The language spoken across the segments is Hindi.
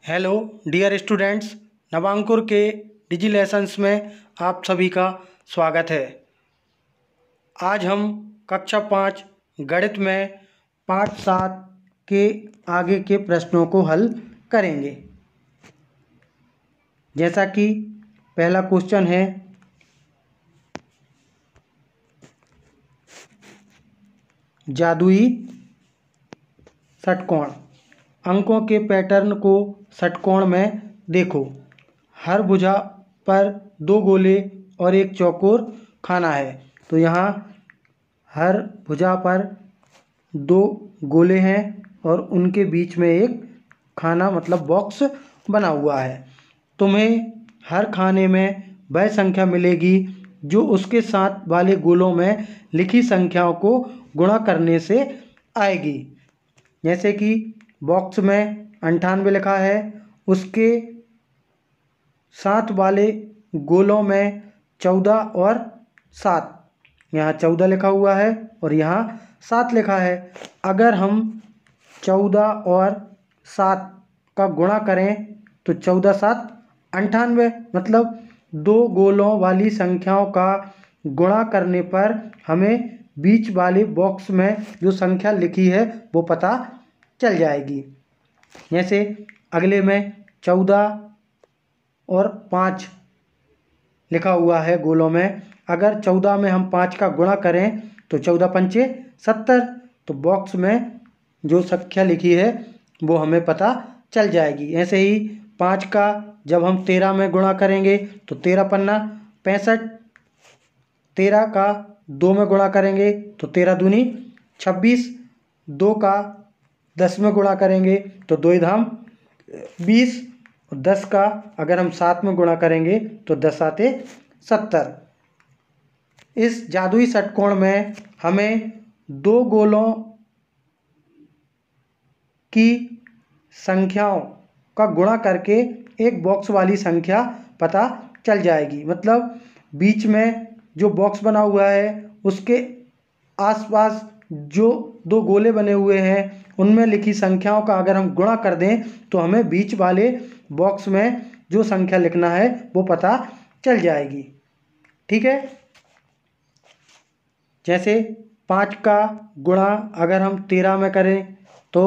हेलो डियर स्टूडेंट्स, नवांकुर के डिजी लेसन्स में आप सभी का स्वागत है। आज हम कक्षा 5 गणित में पाठ 7 के आगे के प्रश्नों को हल करेंगे। जैसा कि पहला क्वेश्चन है, जादुई षटकोण। अंकों के पैटर्न को षटकोण में देखो। हर भुजा पर 2 गोले और एक चौकोर खाना है। तो यहाँ हर भुजा पर 2 गोले हैं और उनके बीच में एक खाना मतलब बॉक्स बना हुआ है। तुम्हें हर खाने में वह संख्या मिलेगी जो उसके साथ वाले गोलों में लिखी संख्याओं को गुणा करने से आएगी। जैसे कि बॉक्स में 98 लिखा है, उसके साथ वाले गोलों में 14 और 7, यहाँ 14 लिखा हुआ है और यहाँ 7 लिखा है। अगर हम 14 और 7 का गुणा करें तो 14 7 98, मतलब 2 गोलों वाली संख्याओं का गुणा करने पर हमें बीच वाले बॉक्स में जो संख्या लिखी है वो पता चल जाएगी। जैसे अगले में 14 और 5 लिखा हुआ है गोलों में। अगर 14 में हम 5 का गुणा करें तो 14 पंचे 70, तो बॉक्स में जो संख्या लिखी है वो हमें पता चल जाएगी। ऐसे ही 5 का जब हम 13 में गुणा करेंगे तो 13 पन्ना 65, 13 का 2 में गुणा करेंगे तो 13 दूनी 26, 2 का 10 में गुणा करेंगे तो 2 धाम 20, और 10 का अगर हम 7 में गुणा करेंगे तो 10 आते 70। इस जादुई षटकोण में हमें 2 गोलों की संख्याओं का गुणा करके एक बॉक्स वाली संख्या पता चल जाएगी। मतलब बीच में जो बॉक्स बना हुआ है उसके आसपास जो 2 गोले बने हुए हैं उनमें लिखी संख्याओं का अगर हम गुणा कर दें तो हमें बीच वाले बॉक्स में जो संख्या लिखना है वो पता चल जाएगी। ठीक है। जैसे 5 का गुणा अगर हम 13 में करें तो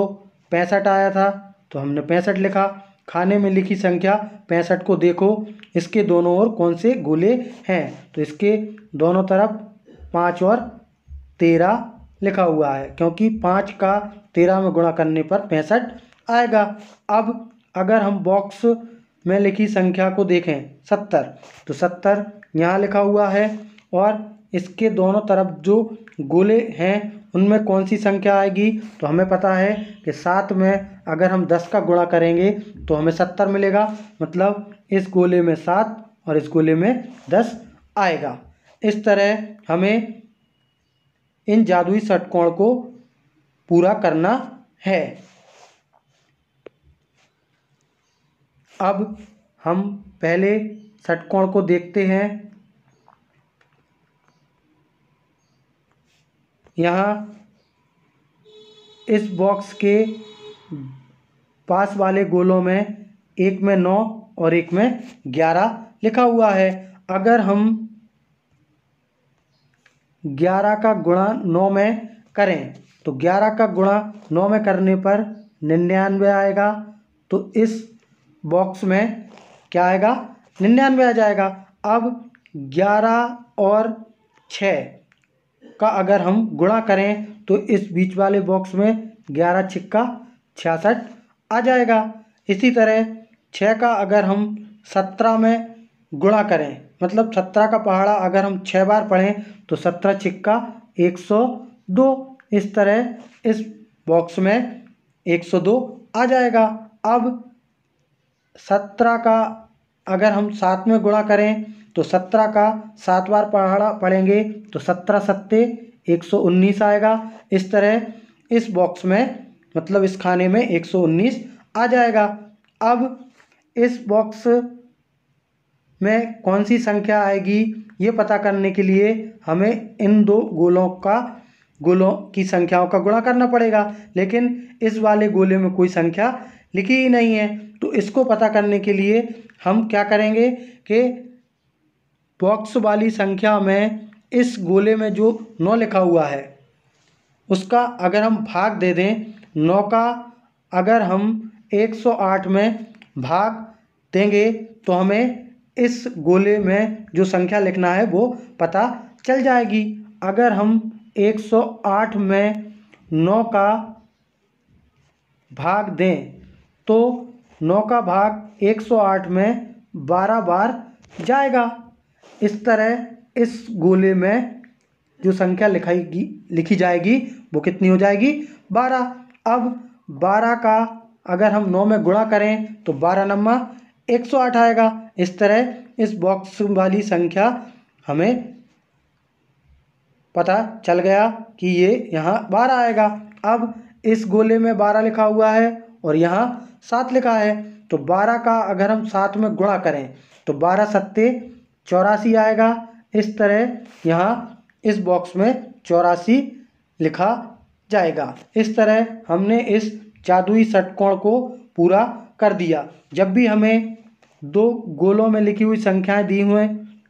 65 आया था, तो हमने 65 लिखा। खाने में लिखी संख्या 65 को देखो, इसके दोनों ओर कौन से गोले हैं, तो इसके दोनों तरफ 5 और 13 लिखा हुआ है, क्योंकि 5 का 13 में गुणा करने पर 65 आएगा। अब अगर हम बॉक्स में लिखी संख्या को देखें 70, तो 70 यहाँ लिखा हुआ है और इसके दोनों तरफ जो गोले हैं उनमें कौन सी संख्या आएगी, तो हमें पता है कि 7 में अगर हम 10 का गुणा करेंगे तो हमें 70 मिलेगा। मतलब इस गोले में 7 और इस गोले में 10 आएगा। इस तरह हमें इन जादुई षटकोण को पूरा करना है। अब हम पहले षटकोण को देखते हैं। यहाँ इस बॉक्स के पास वाले गोलों में एक में 9 और एक में 11 लिखा हुआ है। अगर हम 11 का गुणा 9 में करें तो 11 का गुणा 9 में करने पर 99 आएगा। तो इस बॉक्स में क्या आएगा, 99 आ जाएगा। अब 11 और 6 का अगर हम गुणा करें तो इस बीच वाले बॉक्स में 11 छिक्का 66 आ जाएगा। इसी तरह 6 का अगर हम 17 में गुणा करें, मतलब 17 का पहाड़ा अगर हम 6 बार पढ़ें तो 17 छिक्का 102। इस तरह इस बॉक्स में 102 आ जाएगा। अब 17 का अगर हम 7 में गुणा करें तो 17 का 7 बार पहाड़ा पढ़ेंगे तो 17 सत्ते 119 आएगा। इस तरह इस बॉक्स में मतलब इस खाने में 119 आ जाएगा। अब इस बॉक्स में कौन सी संख्या आएगी ये पता करने के लिए हमें इन 2 गोलों की संख्याओं का गुणा करना पड़ेगा, लेकिन इस वाले गोले में कोई संख्या लिखी ही नहीं है। तो इसको पता करने के लिए हम क्या करेंगे कि बॉक्स वाली संख्या में इस गोले में जो 9 लिखा हुआ है उसका अगर हम भाग दे दें, 9 का अगर हम 108 में भाग देंगे तो हमें इस गोले में जो संख्या लिखना है वो पता चल जाएगी। अगर हम 108 में 9 का भाग दें तो 9 का भाग 108 में 12 बार जाएगा। इस तरह इस गोले में जो संख्या लिखी जाएगी वो कितनी हो जाएगी, 12। अब 12 का अगर हम 9 में गुणा करें तो 12 नम्मा 108 आएगा। इस तरह इस बॉक्स वाली संख्या हमें पता चल गया कि ये यहाँ 12 आएगा। अब इस गोले में 12 लिखा हुआ है और यहाँ 7 लिखा है, तो 12 का अगर हम 7 में गुणा करें तो 12 सत्ते 84 आएगा। इस तरह यहाँ इस बॉक्स में 84 लिखा जाएगा। इस तरह हमने इस जादुई षटकोण को पूरा कर दिया। जब भी हमें दो गोलों में लिखी हुई संख्याएं दी हुए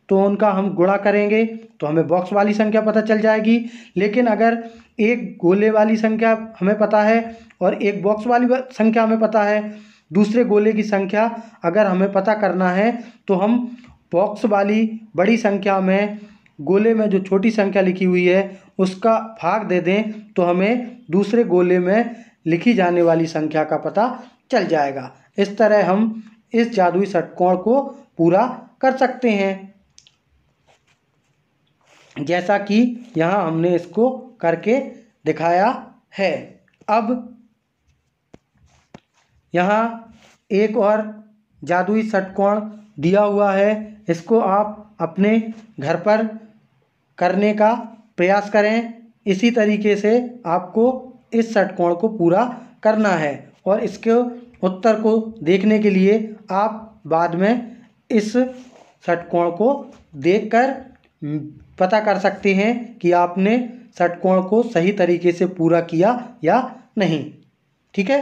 तो उनका हम गुणा करेंगे तो हमें बॉक्स वाली संख्या पता चल जाएगी। लेकिन अगर एक गोले वाली संख्या हमें पता है और एक बॉक्स वाली संख्या हमें पता है, दूसरे गोले की संख्या अगर हमें पता करना है तो हम बॉक्स वाली बड़ी संख्या में गोले में जो छोटी संख्या लिखी हुई है उसका भाग दे दें तो हमें दूसरे गोले में लिखी जाने वाली संख्या का पता चल जाएगा। इस तरह हम इस जादुई षटकोण को पूरा कर सकते हैं, जैसा कि यहाँ हमने इसको करके दिखाया है। अब यहाँ एक और जादुई षटकोण दिया हुआ है, इसको आप अपने घर पर करने का प्रयास करें। इसी तरीके से आपको इस षटकोण को पूरा करना है और इसके उत्तर को देखने के लिए आप बाद में इस षटकोण को देखकर पता कर सकते हैं कि आपने षटकोण को सही तरीके से पूरा किया या नहीं। ठीक है।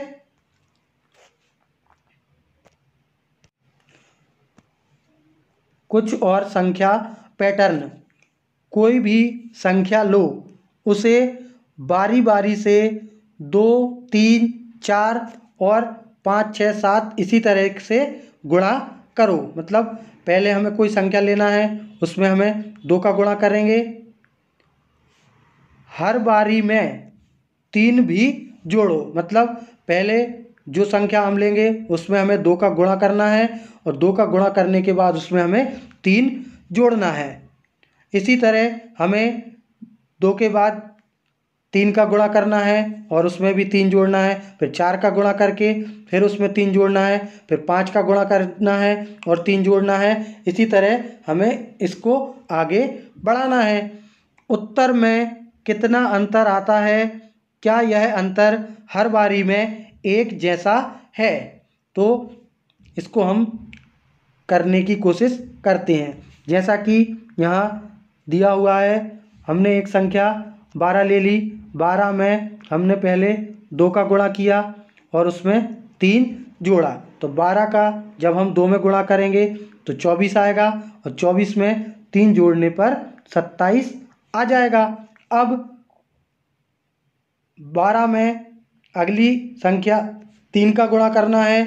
कुछ और संख्या पैटर्न। कोई भी संख्या लो, उसे बारी बारी से 2, 3, 4 और 5, 6, 7 इसी तरह से गुणा करो। मतलब पहले हमें कोई संख्या लेना है, उसमें हमें 2 का गुणा करेंगे, हर बारी में 3 भी जोड़ो। मतलब पहले जो संख्या हम लेंगे उसमें हमें 2 का गुणा करना है और 2 का गुणा करने के बाद उसमें हमें 3 जोड़ना है। इसी तरह हमें 2 के बाद 3 का गुणा करना है और उसमें भी 3 जोड़ना है, फिर 4 का गुणा करके फिर उसमें 3 जोड़ना है, फिर 5 का गुणा करना है और 3 जोड़ना है। इसी तरह हमें इसको आगे बढ़ाना है। उत्तर में कितना अंतर आता है, क्या यह अंतर हर बारी में एक जैसा है? तो इसको हम करने की कोशिश करते हैं। जैसा कि यहाँ दिया हुआ है, हमने एक संख्या 12 ले ली, 12 में हमने पहले 2 का गुणा किया और उसमें 3 जोड़ा, तो 12 का जब हम 2 में गुणा करेंगे तो 24 आएगा और 24 में 3 जोड़ने पर 27 आ जाएगा। अब 12 में अगली संख्या 3 का गुणा करना है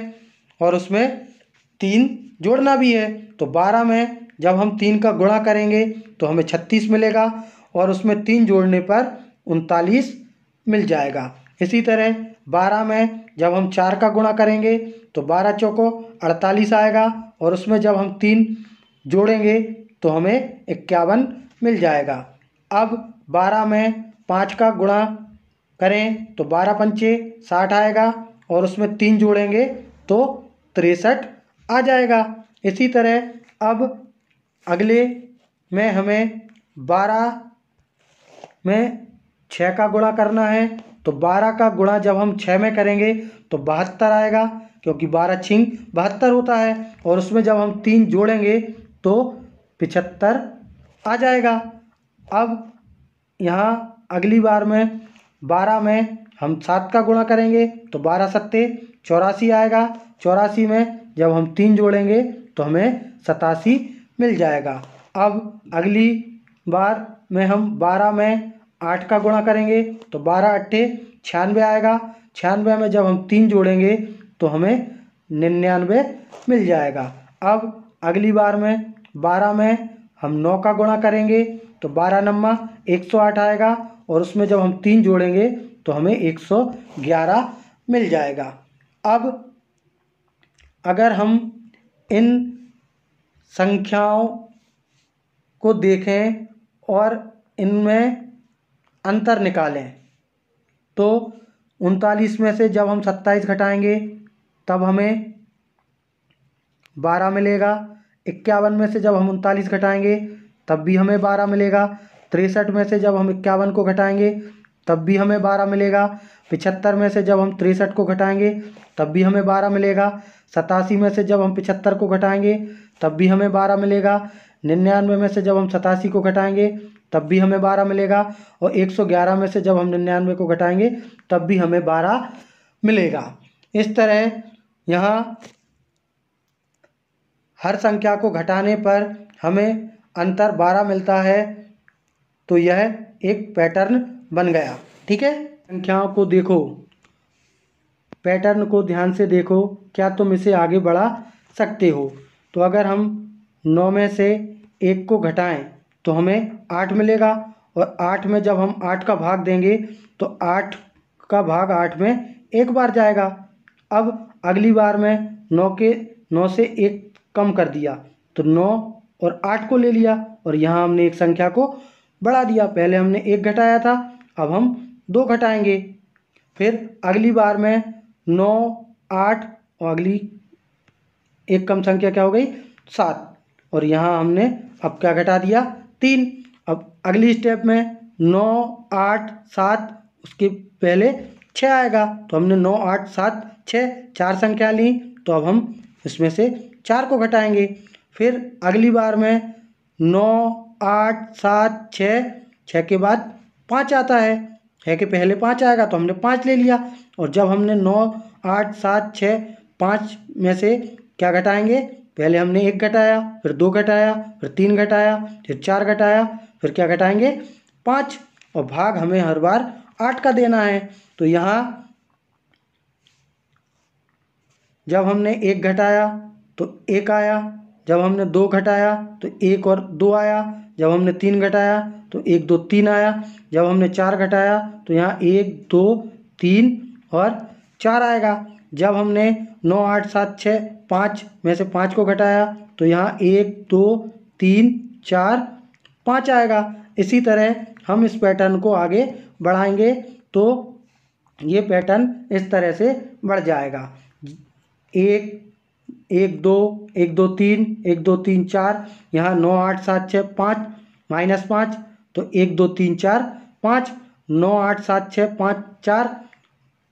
और उसमें 3 जोड़ना भी है, तो 12 में जब हम 3 का गुणा करेंगे तो हमें 36 मिलेगा और उसमें 3 जोड़ने पर 39 मिल जाएगा। इसी तरह 12 में जब हम 4 का गुणा करेंगे तो 12 चौको 48 आएगा और उसमें जब हम 3 जोड़ेंगे तो हमें 51 मिल जाएगा। अब 12 में 5 का गुणा करें तो 12 पंचे 60 आएगा और उसमें 3 जोड़ेंगे तो 63 आ जाएगा। इसी तरह अब अगले में हमें 12 में 6 का गुणा करना है, तो 12 का गुणा जब हम 6 में करेंगे तो 72 आएगा, क्योंकि 12 छिंग 72 होता है और उसमें जब हम 3 जोड़ेंगे तो 75 आ जाएगा। अब यहाँ अगली बार में 12 में हम 7 का गुणा करेंगे तो 12 सत्ते 84 आएगा। 84 में जब हम 3 जोड़ेंगे तो हमें 87 मिल जाएगा। अब अगली बार में हम 12 में 8 का गुणा करेंगे तो 12 अट्ठे 96 आएगा। 96 में जब हम 3 जोड़ेंगे तो हमें 99 मिल जाएगा। अब अगली बार में 12 में हम 9 का गुणा करेंगे तो 12 नम्मा 108 आएगा और उसमें जब हम 3 जोड़ेंगे तो हमें 111 मिल जाएगा। अब अगर हम इन संख्याओं को देखें और इनमें अंतर निकालें तो 39 में से जब हम 27 घटाएंगे तब हमें 12 मिलेगा। 51 में से जब हम 39 घटाएंगे तब भी हमें 12 मिलेगा। 63 में से जब हम 51 को घटाएंगे तब भी हमें 12 मिलेगा। 75 में से जब हम 63 को घटाएंगे तब भी हमें 12 मिलेगा। 87 में से जब हम 75 को घटाएंगे तब भी हमें 12 मिलेगा। 99 में से जब हम 87 को घटाएंगे तब भी हमें 12 मिलेगा और 111 में से जब हम 99 को घटाएंगे तब भी हमें 12 मिलेगा। इस तरह यहाँ हर संख्या को घटाने पर हमें अंतर 12 मिलता है। तो यह एक पैटर्न बन गया। ठीक है, संख्याओं को देखो, पैटर्न को ध्यान से देखो, क्या तुम इसे आगे बढ़ा सकते हो। तो अगर हम 9 में से 1 को घटाएं तो हमें 8 मिलेगा और 8 में जब हम 8 का भाग देंगे तो 8 का भाग 8 में एक बार जाएगा। अब अगली बार में 9 से 1 कम कर दिया तो 9 और 8 को ले लिया और यहाँ हमने एक संख्या को बढ़ा दिया। पहले हमने 1 घटाया था, अब हम 2 घटाएंगे। फिर अगली बार में 9, 8 और अगली एक कम संख्या क्या हो गई 7 और यहाँ हमने अब क्या घटा दिया 3। अब अगली स्टेप में 9, 8, 7 उसके पहले 6 आएगा तो हमने 9, 8, 7, 6 4 संख्या ली तो अब हम इसमें से 4 को घटाएंगे। फिर अगली बार में 9, 8, 7, 6 के बाद 5 आता है, 6 के पहले 5 आएगा तो हमने 5 ले लिया और जब हमने 9, 8, 7, 6, 5 में से क्या घटाएंगे, पहले हमने 1 घटाया, फिर 2 घटाया, फिर 3 घटाया, फिर 4 घटाया, फिर क्या घटाएंगे 5 और भाग हमें हर बार 8 का देना है। तो यहाँ जब हमने 1 घटाया तो 1 आया, जब हमने 2 घटाया तो 1 और 2 आया, जब हमने 3 घटाया तो 1, 2, 3 आया, जब हमने 4 घटाया तो यहाँ 1, 2, 3 और 4 आएगा। जब हमने 9, 8, 7, 6, 5 में से 5 को घटाया तो यहाँ 1, 2, 3, 4, 5 आएगा। इसी तरह हम इस पैटर्न को आगे बढ़ाएंगे तो ये पैटर्न इस तरह से बढ़ जाएगा। 1, 1, 2, 1, 2, 3, 1, 2, 3, 4, यहाँ 9, 8, 7, 6, 5 -5 तो 1, 2, 3, 4, 5, 9, 8, 7, 6, 5, 4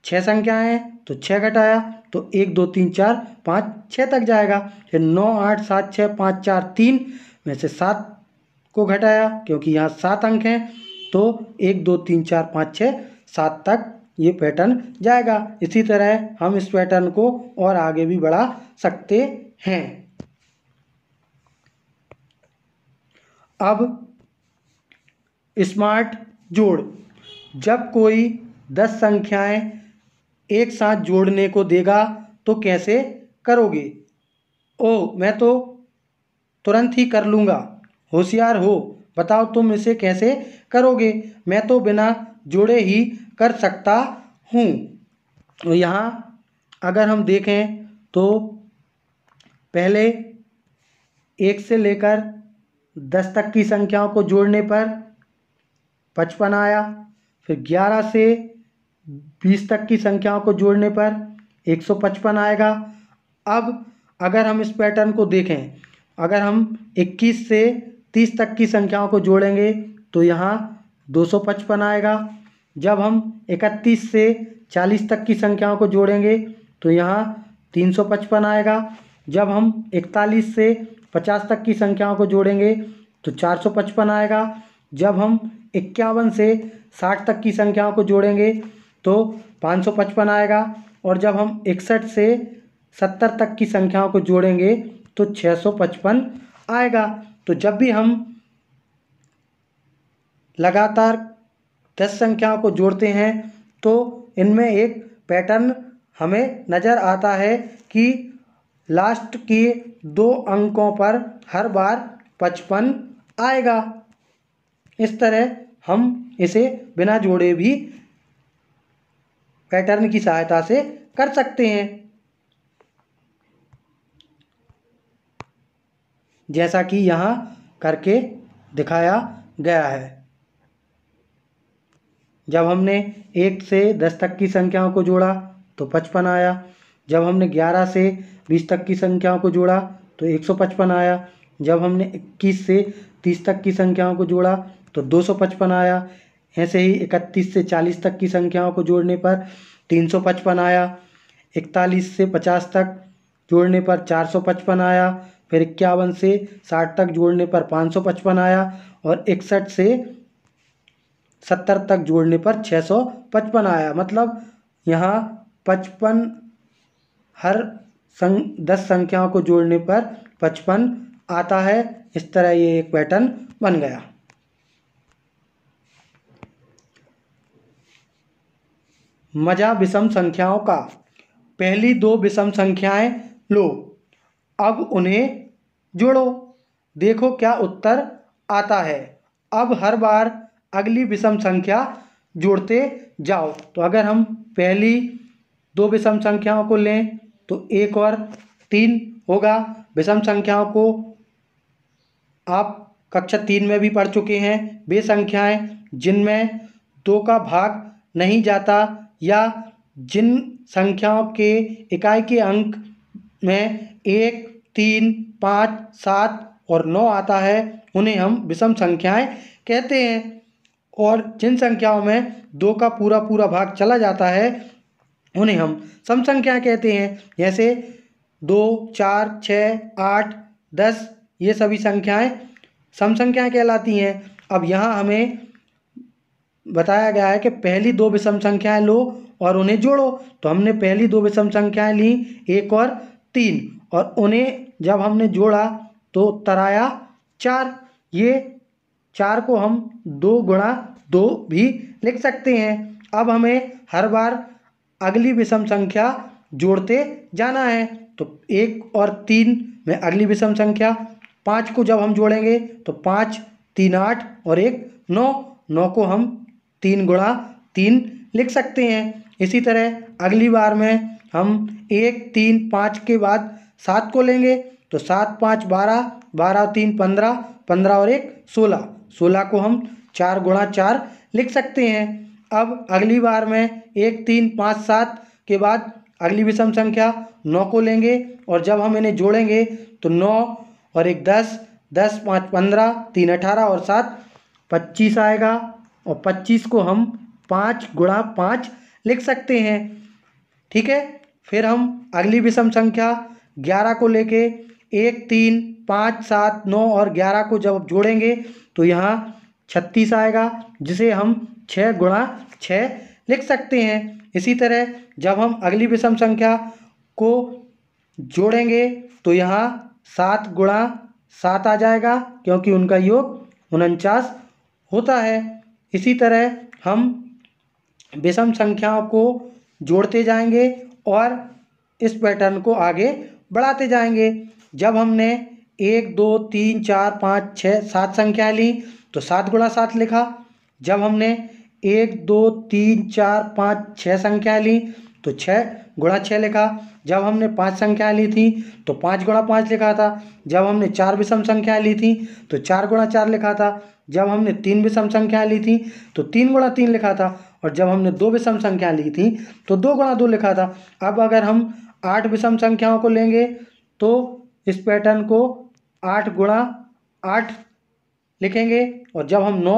6 संख्याएँ हैं तो 6 घटाया तो 1, 2, 3, 4, 5, 6 तक जाएगा। फिर 9, 8, 7, 6, 5, 4, 3 में से 7 को घटाया क्योंकि यहाँ 7 अंक हैं तो 1, 2, 3, 4, 5, 6, 7 तक ये पैटर्न जाएगा। इसी तरह हम इस पैटर्न को और आगे भी बढ़ा सकते हैं। अब स्मार्ट जोड़, जब कोई 10 संख्याएं एक साथ जोड़ने को देगा तो कैसे करोगे? ओह, मैं तो तुरंत ही कर लूँगा, होशियार हो, बताओ तुम इसे कैसे करोगे? मैं तो बिना जोड़े ही कर सकता हूँ। तो यहाँ अगर हम देखें तो पहले 1 से लेकर 10 तक की संख्याओं को जोड़ने पर 55 आया, फिर 11 से 20 तक की संख्याओं को जोड़ने पर 155 आएगा। अब अगर हम इस पैटर्न को देखें, अगर हम 21 से 30 तक की संख्याओं को जोड़ेंगे तो यहाँ 255 आएगा। जब हम 31 से 40 तक की संख्याओं को जोड़ेंगे तो यहाँ 355 आएगा। जब हम 41 से 50 तक की संख्याओं को जोड़ेंगे तो 455 आएगा। जब हम 51 से 60 तक की संख्याओं को जोड़ेंगे तो 555 आएगा। और जब हम 61 से 70 तक की संख्याओं को जोड़ेंगे तो 655 आएगा। तो जब भी हम लगातार 10 संख्याओं को जोड़ते हैं तो इनमें एक पैटर्न हमें नज़र आता है कि लास्ट के 2 अंकों पर हर बार 55 आएगा। इस तरह हम इसे बिना जोड़े भी पैटर्न की सहायता से कर सकते हैं, जैसा कि यहाँ करके दिखाया गया है। जब हमने 1 से 10 तक की संख्याओं को जोड़ा तो 55 आया। जब हमने 11 से 20 तक की संख्याओं को जोड़ा तो 155 आया। जब हमने 21 से 30 तक की संख्याओं को जोड़ा तो 255 आया। ऐसे ही 31 से 40 तक की संख्याओं को जोड़ने पर 355 आया। 41 से 50 तक जोड़ने पर 455 आया। फिर 51 से 60 तक जोड़ने पर 555 आया और 61 से 70 तक जोड़ने पर 655 आया। मतलब यहाँ 55 हर 10 संख्याओं को जोड़ने पर 55 आता है। इस तरह ये एक पैटर्न बन गया। मजा विषम संख्याओं का। पहली 2 विषम संख्याएं लो, अब उन्हें जोड़ो, देखो क्या उत्तर आता है। अब हर बार अगली विषम संख्या जोड़ते जाओ। तो अगर हम पहली 2 विषम संख्याओं को लें तो 1 और 3 होगा। विषम संख्याओं को आप कक्षा 3 में भी पढ़ चुके हैं। वे संख्याएं जिनमें 2 का भाग नहीं जाता या जिन संख्याओं के इकाई के अंक में 1, 3, 5, 7 और 9 आता है उन्हें हम विषम संख्याएं कहते हैं। और जिन संख्याओं में 2 का पूरा पूरा भाग चला जाता है उन्हें हम सम संख्याएं कहते हैं। जैसे 2, 4, 6, 8, 10 ये सभी संख्याएं सम संख्याएं कहलाती हैं। अब यहाँ हमें बताया गया है कि पहली 2 विषम संख्याएं लो और उन्हें जोड़ो। तो हमने पहली 2 विषम संख्याएं ली 1 और 3 और उन्हें जब हमने जोड़ा तो उत्तर आया 4। ये 4 को हम 2 गुणा 2 भी लिख सकते हैं। अब हमें हर बार अगली विषम संख्या जोड़ते जाना है। तो 1 और 3 में अगली विषम संख्या 5 को जब हम जोड़ेंगे तो 5, 3, 8 और 1, 9। 9 को हम 3 गुणा 3 लिख सकते हैं। इसी तरह अगली बार में हम 1, 3, 5 के बाद 7 को लेंगे तो 7, 5, 12, 12 और 3, 15, 15 और 1, 16। 16 को हम 4 गुणा 4 लिख सकते हैं। अब अगली बार में 1, 3, 5, 7 के बाद अगली विषम संख्या 9 को लेंगे और जब हम इन्हें जोड़ेंगे तो 9 और 1, 10, 10, 5, 15, 3, 18 और 7, 25 आएगा। और 25 को हम 5 गुणा 5 लिख सकते हैं। ठीक है। फिर हम अगली विषम संख्या 11 को लेके 1, 3, 5, 7, 9 और 11 को जब जोड़ेंगे तो यहाँ 36 आएगा, जिसे हम 6 गुणा 6 लिख सकते हैं। इसी तरह जब हम अगली विषम संख्या को जोड़ेंगे तो यहाँ 7 गुणा 7 आ जाएगा, क्योंकि उनका योग 49 होता है। इसी तरह हम विषम संख्याओं को जोड़ते जाएंगे और इस पैटर्न को आगे बढ़ाते जाएंगे। जब हमने 1, 2, 3, 4, 5, 6, 7 संख्याएं ली तो 7 गुणा 7 लिखा। जब हमने 1, 2, 3, 4, 5, 6 संख्याएं ली तो 6 गुणा 6 लिखा। जब हमने 5 संख्याएं ली थी तो 5 गुणा 5 लिखा था। जब हमने 4 विषम संख्याएं ली थी तो 4 गुणा 4 लिखा था। जब हमने 3 विषम संख्याएं ली थी तो 3 गुणा 3 लिखा था। और जब हमने 2 विषम संख्याएं ली थी तो 2 गुणा 2 लिखा था। अब अगर हम 8 विषम संख्याओं को लेंगे तो इस पैटर्न को 8 गुणा 8 लिखेंगे और जब हम 9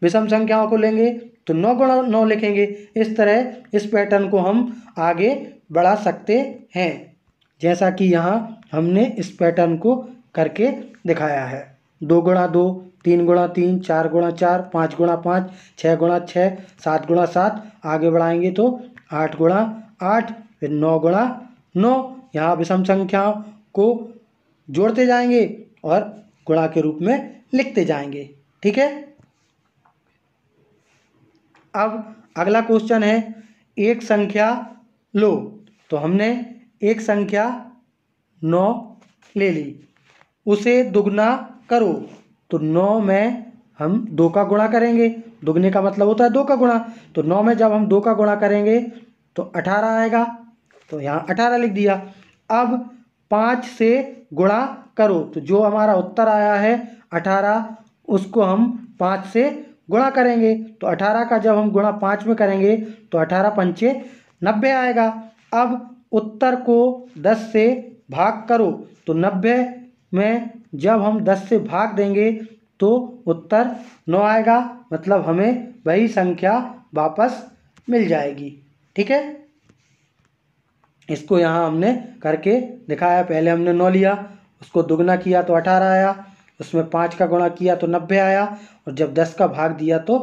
विषम संख्याओं को लेंगे तो 9 गुणा 9 लिखेंगे। इस तरह इस पैटर्न को हम आगे बढ़ा सकते हैं, जैसा कि यहाँ हमने इस पैटर्न को करके दिखाया है। 2 गुणा 2, 3 गुणा 3, 4 गुणा 4, 5 गुणा 5, 6 गुणा 6, 7 गुणा 7। आगे बढ़ाएंगे तो 8 गुणा 8, फिर 9 गुणा 9। यहाँ विषम संख्याओं को जोड़ते जाएंगे और गुणा के रूप में लिखते जाएंगे। ठीक है। अब अगला क्वेश्चन है, एक संख्या लो। तो हमने एक संख्या 9 ले ली, उसे दुगना करो। तो 9 में हम 2 का गुणा करेंगे, दुगने का मतलब होता है 2 का गुणा। तो 9 में जब हम 2 का गुणा करेंगे तो 18 आएगा, तो यहाँ 18 लिख दिया। अब 5 से गुणा करो, तो जो हमारा उत्तर आया है 18, उसको हम 5 से गुणा करेंगे। तो 18 का जब हम गुणा 5 में करेंगे तो 18 पंचे 90 आएगा। अब उत्तर को 10 से भाग करो, तो 90 में जब हम 10 से भाग देंगे तो उत्तर 9 आएगा, मतलब हमें वही संख्या वापस मिल जाएगी। ठीक है। इसको यहाँ हमने करके दिखाया। पहले हमने 9 लिया, उसको दुगना किया तो 18 आया, उसमें 5 का गुणा किया तो 90 आया, और जब 10 का भाग दिया तो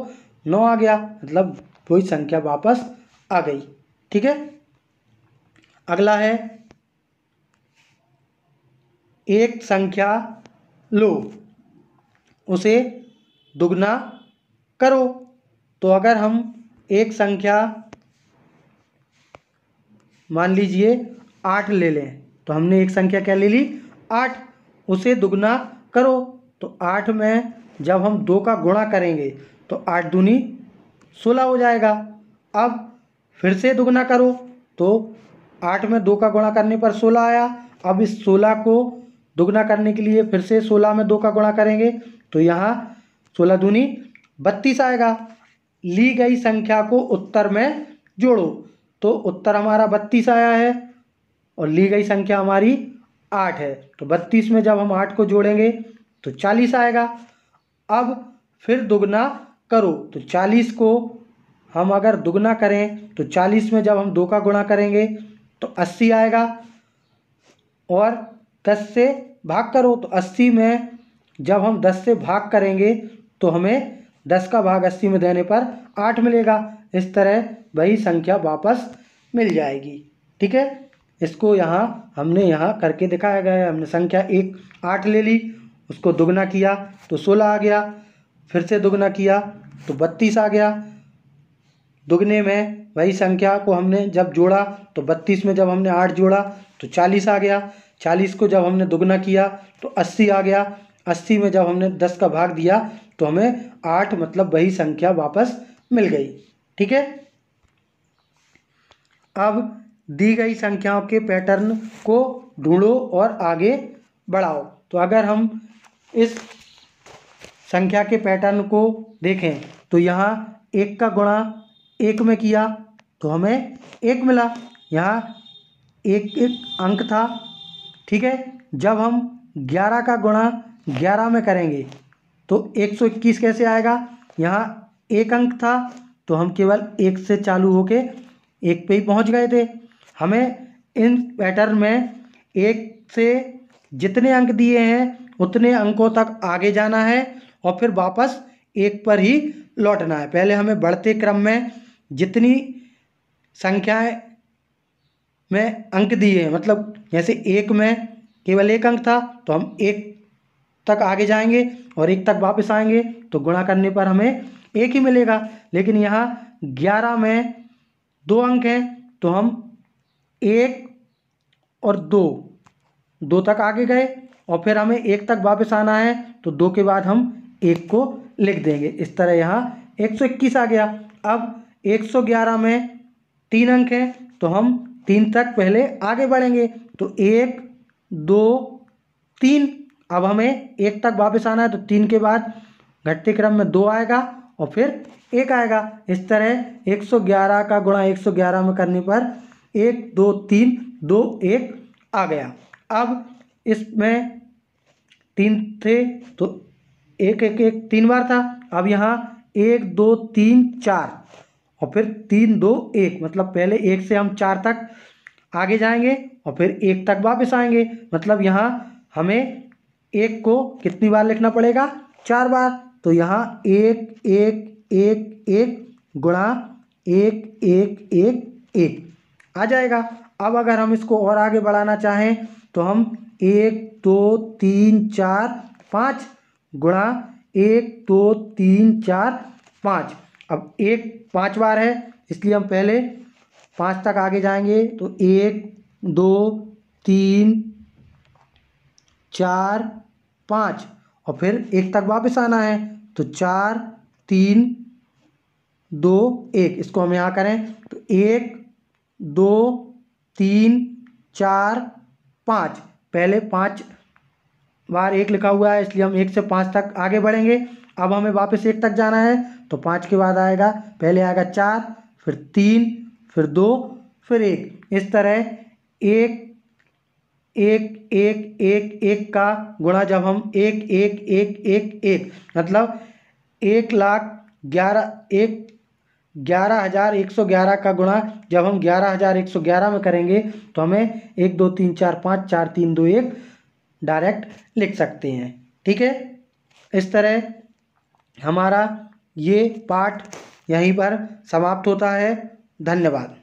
9 आ गया, मतलब वही संख्या वापस आ गई। ठीक है। अगला है, एक संख्या लो, उसे दुगना करो। तो अगर हम एक संख्या मान लीजिए 8 ले लें, तो हमने एक संख्या क्या ले ली 8, उसे दुगना करो। तो 8 में जब हम 2 का गुणा करेंगे तो 8 दूनी 16 हो जाएगा। अब फिर से दुगना करो, तो 8 में 2 का गुणा करने पर 16 आया। अब इस 16 को दुगना करने के लिए फिर से 16 में 2 का गुणा करेंगे, तो यहाँ 16 दूनी 32 आएगा। ली गई संख्या को उत्तर में जोड़ो, तो उत्तर हमारा 32 आया है और ली गई संख्या हमारी 8 है। तो 32 में जब हम 8 को जोड़ेंगे तो 40 आएगा। अब फिर दुगना करो, तो 40 को हम अगर दुगना करें तो 40 में जब हम 2 का गुणा करेंगे तो 80 आएगा, और 10 से भाग करो, तो 80 में जब हम 10 से भाग करेंगे तो हमें 10 का भाग 80 में देने पर 8 मिलेगा। इस तरह वही संख्या वापस मिल जाएगी। ठीक है। इसको यहाँ हमने यहाँ करके दिखाया गया है। हमने संख्या 8 ले ली, उसको दुगना किया तो 16 आ गया, फिर से दुगना किया तो 32 आ गया। दुगने में वही संख्या को हमने जब जोड़ा तो 32 में जब हमने 8 जोड़ा तो 40 आ गया। 40 को जब हमने दुगना किया तो 80 आ गया। 80 में जब हमने 10 का भाग दिया तो हमें 8, मतलब वही संख्या वापस मिल गई। ठीक है। अब दी गई संख्याओं के पैटर्न को ढूंढो और आगे बढ़ाओ। तो अगर हम इस संख्या के पैटर्न को देखें तो यहाँ 1 का गुणा 1 में किया तो हमें 1 मिला, यहाँ एक अंक था। ठीक है। जब हम 11 का गुणा 11 में करेंगे तो 121 कैसे आएगा, यहाँ 1 अंक था तो हम केवल 1 से चालू होके 1 पे ही पहुँच गए थे। हमें इन पैटर्न में 1 से जितने अंक दिए हैं उतने अंकों तक आगे जाना है और फिर वापस 1 पर ही लौटना है। पहले हमें बढ़ते क्रम में जितनी संख्याएं में अंक दिए हैं, मतलब जैसे 1 में केवल 1 अंक था तो हम 1 तक आगे जाएंगे और 1 तक वापस आएंगे, तो गुणा करने पर हमें 1 ही मिलेगा। लेकिन यहाँ 11 में 2 अंक हैं तो हम 1 और 2 तक आगे गए और फिर हमें 1 तक वापस आना है, तो 2 के बाद हम 1 को लिख देंगे। इस तरह यहाँ 121 आ गया। अब 111 में 3 अंक हैं तो हम 3 तक पहले आगे बढ़ेंगे, तो 1 2 3। अब हमें 1 तक वापस आना है, तो 3 के बाद घटते क्रम में 2 आएगा और फिर 1 आएगा। इस तरह 111 का गुणा 111 में करने पर 1 2 3 2 1 आ गया। अब इसमें 3 थे तो 1 1 1 3 बार था। अब यहाँ 1 2 3 4 और फिर 3 2 1, मतलब पहले 1 से हम 4 तक आगे जाएंगे और फिर 1 तक वापस आएंगे। मतलब यहाँ हमें 1 को कितनी बार लिखना पड़ेगा, 4 बार। तो यहाँ 1 1 1 1 गुणा 1 1 1 1 आ जाएगा। अब अगर हम इसको और आगे बढ़ाना चाहें तो हम 1 2 3 4 5 गुणा 1 2 3 4 5। अब 1 5 बार है इसलिए हम पहले 5 तक आगे जाएंगे तो 1 2 3 4 5 और फिर 1 तक वापस आना है तो 4 3 2 1। इसको हम यहाँ करें तो 1 2 3 4 5। पहले 5 बार 1 लिखा हुआ है इसलिए हम 1 से 5 तक आगे बढ़ेंगे। अब हमें वापस 1 तक जाना है तो 5 के बाद आएगा, पहले आएगा 4 फिर 3 फिर 2 फिर 1। इस तरह 1 1 1 1 1 का गुणा जब हम 1 1 1 1 1 मतलब 11,111 का गुणा जब हम 11,111 में करेंगे तो हमें 1 2 3 4 5 4 3 2 1 डायरेक्ट लिख सकते हैं। ठीक है, इस तरह हमारा ये पाठ यहीं पर समाप्त होता है। धन्यवाद।